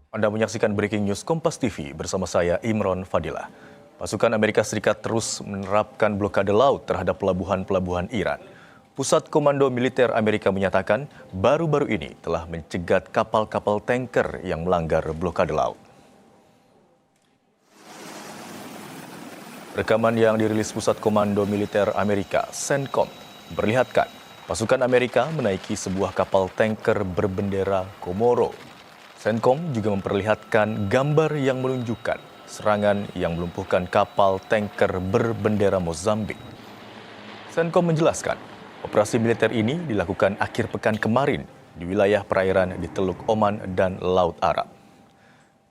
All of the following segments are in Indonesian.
Anda menyaksikan Breaking News Kompas TV bersama saya Imron Fadilah. Pasukan Amerika Serikat terus menerapkan blokade laut terhadap pelabuhan-pelabuhan Iran. Pusat Komando Militer Amerika menyatakan baru-baru ini telah mencegat kapal-kapal tanker yang melanggar blokade laut. Rekaman yang dirilis Pusat Komando Militer Amerika, CENTCOM, memperlihatkan pasukan Amerika menaiki sebuah kapal tanker berbendera Komoro. CENTCOM juga memperlihatkan gambar yang menunjukkan serangan yang melumpuhkan kapal tanker berbendera Mozambik. CENTCOM menjelaskan, operasi militer ini dilakukan akhir pekan kemarin di wilayah perairan di Teluk Oman dan Laut Arab.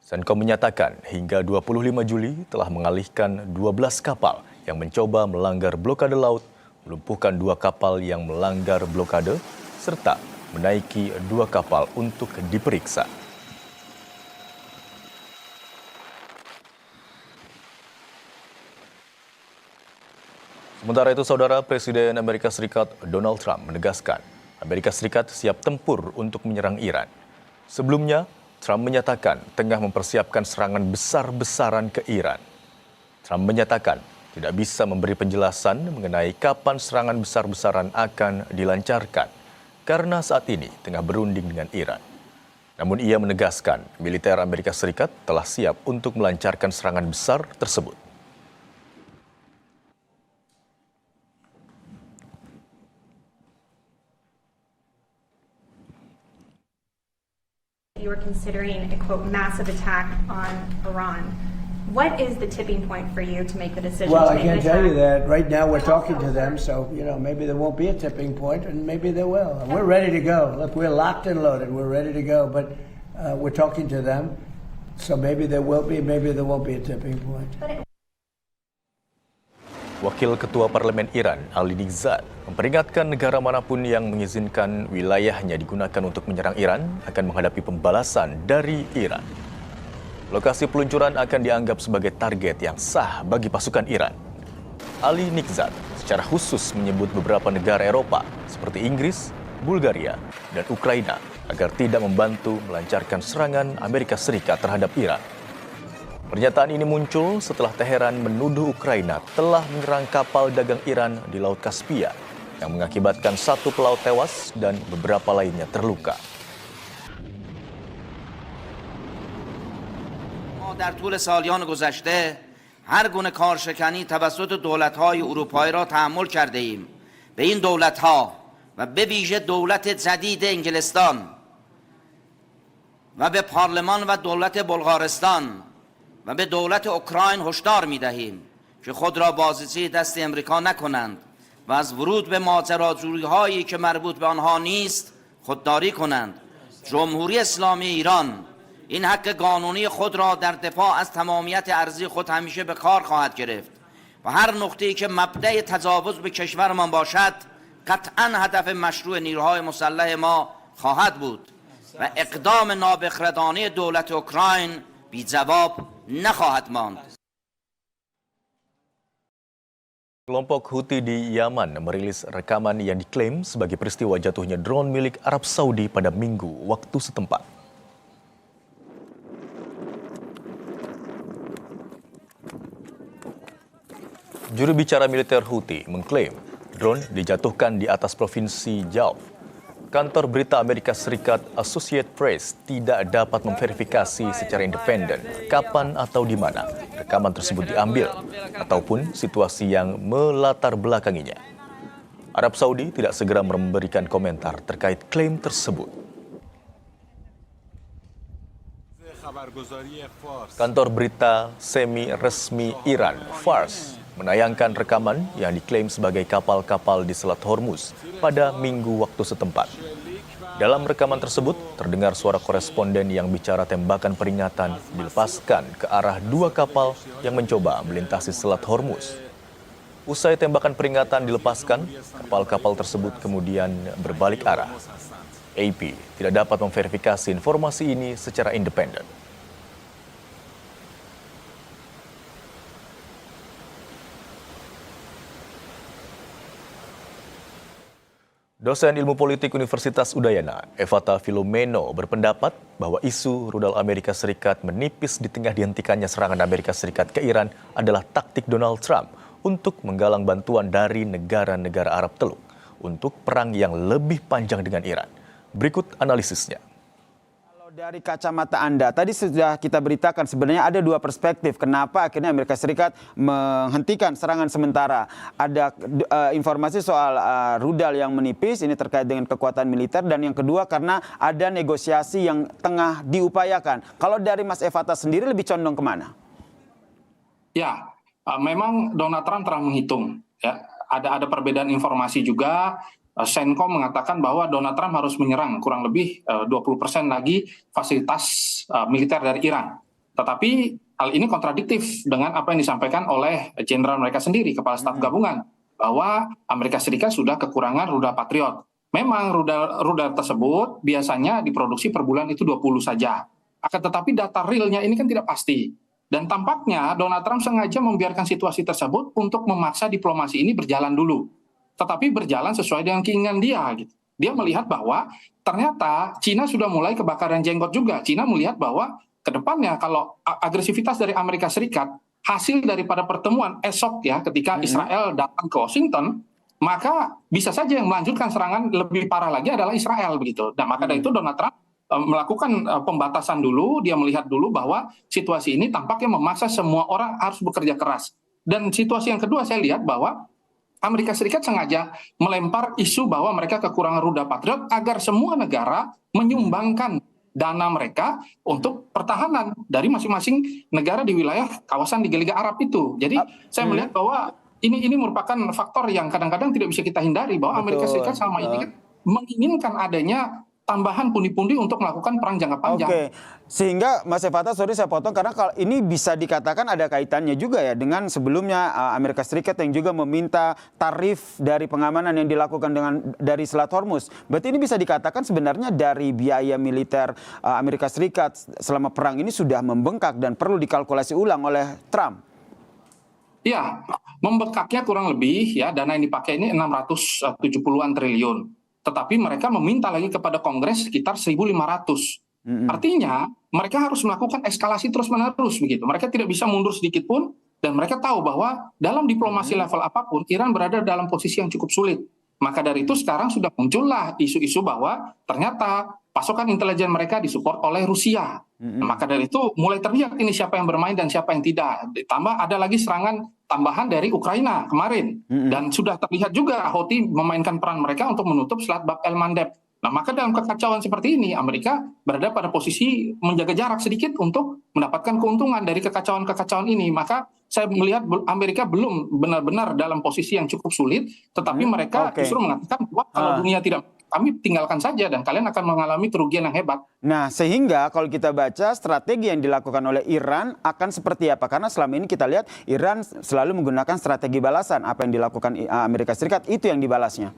CENTCOM menyatakan hingga 25 Juli telah mengalihkan 12 kapal yang mencoba melanggar blokade laut, melumpuhkan 2 kapal yang melanggar blokade, serta menaiki 2 kapal untuk diperiksa. Sementara itu, Saudara, Presiden Amerika Serikat Donald Trump menegaskan Amerika Serikat siap tempur untuk menyerang Iran. Sebelumnya, Trump menyatakan tengah mempersiapkan serangan besar-besaran ke Iran. Trump menyatakan tidak bisa memberi penjelasan mengenai kapan serangan besar-besaran akan dilancarkan karena saat ini tengah berunding dengan Iran. Namun ia menegaskan militer Amerika Serikat telah siap untuk melancarkan serangan besar tersebut. You are considering a, quote, massive attack on Iran. What is the tipping point for you to make the decision Well, to I make an can't tell you attack? that. Right now we're talking to them, so, maybe there won't be a tipping point, and maybe there will. And we're ready to go. Look, we're locked and loaded. We're ready to go, but we're talking to them, so maybe there will be, maybe there won't be a tipping point. Wakil Ketua Parlemen Iran, Ali Nighzad, memperingatkan negara manapun yang mengizinkan wilayahnya digunakan untuk menyerang Iran akan menghadapi pembalasan dari Iran. Lokasi peluncuran akan dianggap sebagai target yang sah bagi pasukan Iran. Ali Nighzad secara khusus menyebut beberapa negara Eropa seperti Inggris, Bulgaria, dan Ukraina agar tidak membantu melancarkan serangan Amerika Serikat terhadap Iran. Pernyataan ini muncul setelah Teheran menuduh Ukraina telah menyerang kapal dagang Iran di Laut Kaspia yang mengakibatkan 1 pelaut tewas dan beberapa lainnya terluka. در طول سالیان گذشته هر گونه کارشکنی توسط دولت‌های اروپایی را تحمل کرده ایم. به این دولت‌ها و به ویژه دولت جدید انگلستان و به پارلمان و دولت بلغارستان و به دولت اوکراین هشدار می‌دهیم که خود را بازیچه دست امریکا نکنند و از ورود به ماجراجویی‌هایی که مربوط به آنها نیست خودداری کنند. جمهوری اسلامی ایران این حق قانونی خود را در دفاع از تمامیت ارضی خود همیشه به کار خواهد گرفت و هر نقطه‌ای که مبدأ تجاوز به کشورمان باشد قطعاً هدف مشروع نیروهای مسلح ما خواهد بود و اقدام نابخردانه دولت اوکراین بی جواب نخواهد ماند. Kelompok Houthi di Yaman merilis rekaman yang diklaim sebagai peristiwa jatuhnya drone milik Arab Saudi pada Minggu waktu setempat. Juru bicara militer Houthi mengklaim drone dijatuhkan di atas provinsi Jauf. Kantor berita Amerika Serikat Associated Press tidak dapat memverifikasi secara independen kapan atau di mana rekaman tersebut diambil ataupun situasi yang melatar belakanginya. Arab Saudi tidak segera memberikan komentar terkait klaim tersebut. Kantor berita semi-resmi Iran, Fars, menayangkan rekaman yang diklaim sebagai kapal-kapal di Selat Hormuz pada Minggu waktu setempat. Dalam rekaman tersebut, terdengar suara koresponden yang bicara tembakan peringatan dilepaskan ke arah 2 kapal yang mencoba melintasi Selat Hormuz. Usai tembakan peringatan dilepaskan, kapal-kapal tersebut kemudian berbalik arah. AP tidak dapat memverifikasi informasi ini secara independen. Dosen Ilmu Politik Universitas Udayana, Evata Filomeno, berpendapat bahwa isu rudal Amerika Serikat menipis di tengah dihentikannya serangan Amerika Serikat ke Iran adalah taktik Donald Trump untuk menggalang bantuan dari negara-negara Arab Teluk untuk perang yang lebih panjang dengan Iran. Berikut analisisnya. Dari kacamata Anda, tadi sudah kita beritakan sebenarnya ada dua perspektif kenapa akhirnya Amerika Serikat menghentikan serangan sementara. Ada informasi soal rudal yang menipis, ini terkait dengan kekuatan militer, dan yang kedua karena ada negosiasi yang tengah diupayakan. Kalau dari Mas Evata sendiri lebih condong kemana? Ya, memang Donald Trump telah menghitung. Ya, ada perbedaan informasi juga. Senkom mengatakan bahwa Donald Trump harus menyerang kurang lebih 20% lagi fasilitas militer dari Iran. Tetapi hal ini kontradiktif dengan apa yang disampaikan oleh jenderal mereka sendiri, Kepala Staf Gabungan, bahwa Amerika Serikat sudah kekurangan rudal Patriot. Memang rudal tersebut biasanya diproduksi per bulan itu 20 saja. Akan tetapi data realnya ini kan tidak pasti. Dan tampaknya Donald Trump sengaja membiarkan situasi tersebut untuk memaksa diplomasi ini berjalan dulu. Tetapi berjalan sesuai dengan keinginan dia. Gitu. Dia melihat bahwa ternyata Cina sudah mulai kebakaran jenggot juga. Cina melihat bahwa ke depannya kalau agresivitas dari Amerika Serikat, hasil daripada pertemuan esok ya ketika Israel datang ke Washington, maka bisa saja yang melanjutkan serangan lebih parah lagi adalah Israel begitu. Nah, maka dari itu Donald Trump melakukan pembatasan dulu, dia melihat dulu bahwa situasi ini tampaknya memaksa semua orang harus bekerja keras. Dan situasi yang kedua saya lihat bahwa Amerika Serikat sengaja melempar isu bahwa mereka kekurangan rudal Patriot agar semua negara menyumbangkan dana mereka untuk pertahanan dari masing-masing negara di wilayah kawasan di Liga Arab itu. Jadi saya melihat bahwa ini merupakan faktor yang kadang-kadang tidak bisa kita hindari bahwa Amerika Serikat selama ini kan menginginkan adanya tambahan pundi-pundi untuk melakukan perang jangka panjang. Oke, sehingga Mas Evata, sorry saya potong, karena kalau ini bisa dikatakan ada kaitannya juga ya dengan sebelumnya Amerika Serikat yang juga meminta tarif dari pengamanan yang dilakukan dari Selat Hormuz. Berarti ini bisa dikatakan sebenarnya dari biaya militer Amerika Serikat selama perang ini sudah membengkak dan perlu dikalkulasi ulang oleh Trump. Iya, membengkaknya kurang lebih ya dana yang dipakai ini 670-an triliun. Tetapi mereka meminta lagi kepada Kongres sekitar 1.500. Artinya mereka harus melakukan eskalasi terus-menerus begitu. Mereka tidak bisa mundur sedikit pun, dan mereka tahu bahwa dalam diplomasi level apapun Iran berada dalam posisi yang cukup sulit. Maka dari itu sekarang sudah muncullah isu-isu bahwa ternyata pasokan intelijen mereka disupport oleh Rusia. Maka dari itu mulai terlihat ini siapa yang bermain dan siapa yang tidak. Ditambah ada lagi serangan tambahan dari Ukraina kemarin. Dan sudah terlihat juga Houthi memainkan peran mereka untuk menutup Selat Bab el-Mandeb. Nah, maka dalam kekacauan seperti ini, Amerika berada pada posisi menjaga jarak sedikit untuk mendapatkan keuntungan dari kekacauan-kekacauan ini. Maka saya melihat Amerika belum benar-benar dalam posisi yang cukup sulit, tetapi mereka justru mengatakan bahwa kalau dunia tidak, kami tinggalkan saja dan kalian akan mengalami kerugian yang hebat. Nah, sehingga kalau kita baca strategi yang dilakukan oleh Iran akan seperti apa? Karena selama ini kita lihat Iran selalu menggunakan strategi balasan. Apa yang dilakukan Amerika Serikat itu yang dibalasnya.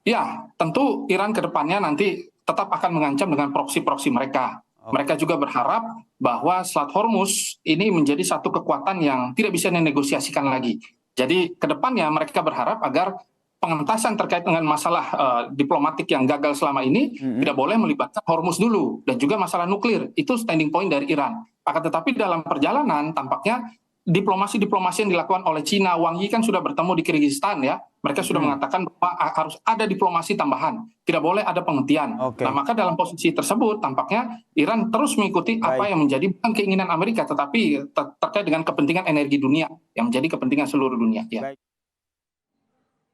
Ya, tentu Iran ke depannya nanti tetap akan mengancam dengan proksi-proksi mereka. Mereka juga berharap bahwa Selat Hormuz ini menjadi satu kekuatan yang tidak bisa dinegosiasikan lagi. Jadi ke depannya mereka berharap agar pengentasan terkait dengan masalah diplomatik yang gagal selama ini tidak boleh melibatkan Hormuz dulu, dan juga masalah nuklir. Itu standing point dari Iran. Akan tetapi dalam perjalanan tampaknya diplomasi yang dilakukan oleh Cina, Wang Yi kan sudah bertemu di Kirgistan ya. Mereka sudah mengatakan bahwa harus ada diplomasi tambahan, tidak boleh ada penghentian. Nah, maka dalam posisi tersebut tampaknya Iran terus mengikuti apa yang menjadi bukan keinginan Amerika, tetapi terkait dengan kepentingan energi dunia yang menjadi kepentingan seluruh dunia. Ya.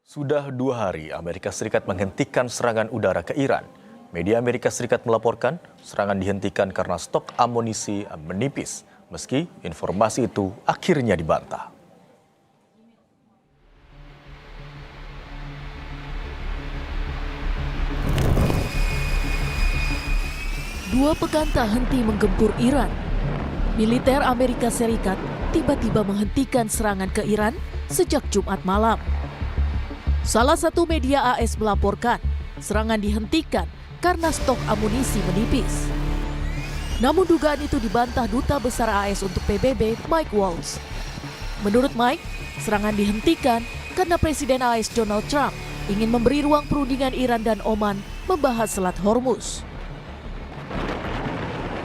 Sudah 2 hari Amerika Serikat menghentikan serangan udara ke Iran. Media Amerika Serikat melaporkan serangan dihentikan karena stok amunisi menipis, meski informasi itu akhirnya dibantah. Dua pekan tak henti menggempur Iran. Militer Amerika Serikat tiba-tiba menghentikan serangan ke Iran sejak Jumat malam. Salah satu media AS melaporkan serangan dihentikan karena stok amunisi menipis. Namun dugaan itu dibantah Duta Besar AS untuk PBB, Mike Waltz. Menurut Mike, serangan dihentikan karena Presiden AS Donald Trump ingin memberi ruang perundingan Iran dan Oman membahas Selat Hormuz.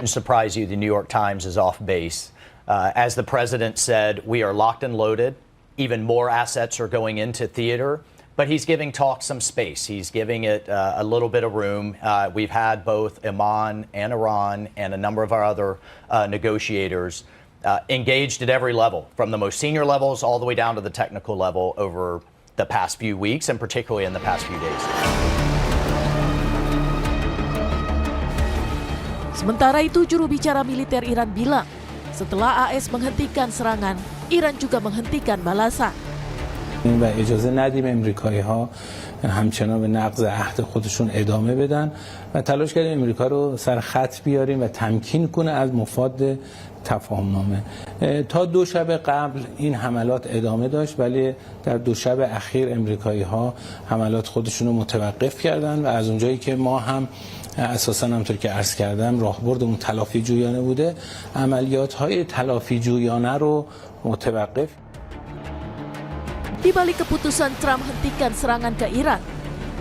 Surprise you, the New York Times is off base. As the president said, we are locked and loaded. Even more assets are going into theater. But he's giving talk some space. He's giving it a little bit of room. We've had both Oman and Iran and a number of our other negotiators engaged at every level, from the most senior levels all the way down to the technical level over the past few weeks and particularly in the past few days. Sementara itu, juru bicara militer Iran bilang, setelah AS menghentikan serangan, Iran juga menghentikan balasan. و اجازه ندیم امریکایی‌ها همچنان به نقض عهد خودشون ادامه بدن و تلاش کردیم امریکا رو سر خط بیاریم و تمکین کنه از مفاد تفاهمنامه. تا 2 شب قبل این حملات ادامه داشت ولی در 2 شب اخیر امریکایی‌ها حملات خودشون رو متوقف کردن و از اونجایی که ما هم اساساً همونطور که عرض کردم راهبردمون تلافی جویانه بوده، عملیات‌های تلافی جویانه رو متوقف. Di balik keputusan Trump hentikan serangan ke Iran,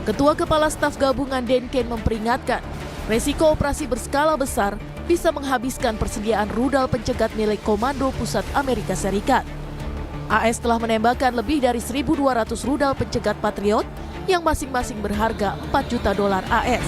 Ketua Kepala Staf Gabungan Dan Kane memperingatkan resiko operasi berskala besar bisa menghabiskan persediaan rudal pencegat milik Komando Pusat Amerika Serikat. AS telah menembakkan lebih dari 1.200 rudal pencegat Patriot yang masing-masing berharga $4 juta AS.